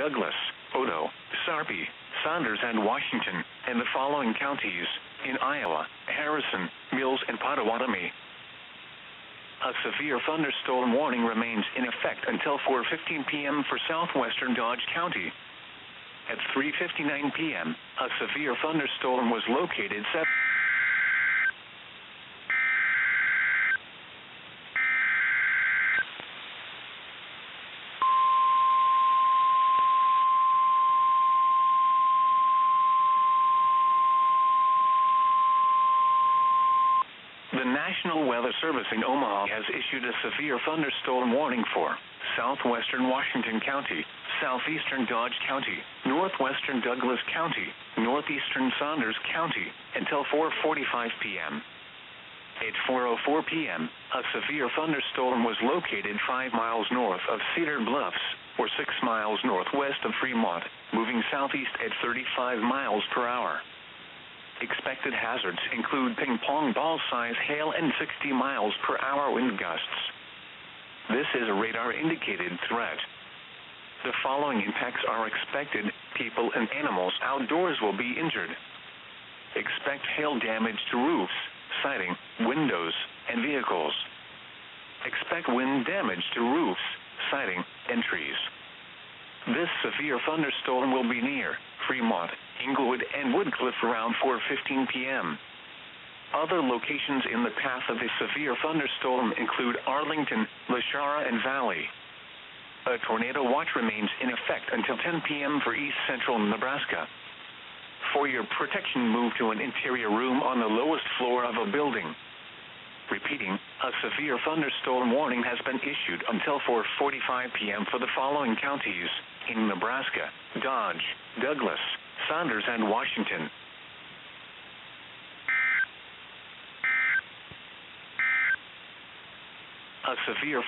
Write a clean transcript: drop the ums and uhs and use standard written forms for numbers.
Douglas, Odo, Sarpy, Saunders, and Washington, and the following counties in Iowa: Harrison, Mills, and Pottawatomie. A severe thunderstorm warning remains in effect until 4:15 p.m. for southwestern Dodge County. At 3:59 p.m., a severe thunderstorm was located The National Weather Service in Omaha has issued a severe thunderstorm warning for southwestern Washington County, southeastern Dodge County, northwestern Douglas County, northeastern Saunders County, until 4:45 p.m. At 4:04 p.m., a severe thunderstorm was located 5 miles north of Cedar Bluffs, or 6 miles northwest of Fremont, moving southeast at 35 miles per hour. Expected hazards include ping-pong ball-size hail and 60 miles per hour wind gusts. This is a radar-indicated threat. The following impacts are expected: people and animals outdoors will be injured. Expect hail damage to roofs, siding, windows, and vehicles. Expect wind damage to roofs, siding, and trees. This severe thunderstorm will be near Fremont, Inglewood, and Woodcliff around 4:15 p.m. Other locations in the path of this severe thunderstorm include Arlington, Lashara, and Valley. A tornado watch remains in effect until 10 p.m. for east central Nebraska. For your protection, move to an interior room on the lowest floor of a building. Repeating, a severe thunderstorm warning has been issued until 4:45 p.m. for the following counties in Nebraska: Dodge, Douglas, Saunders, and Washington. A severe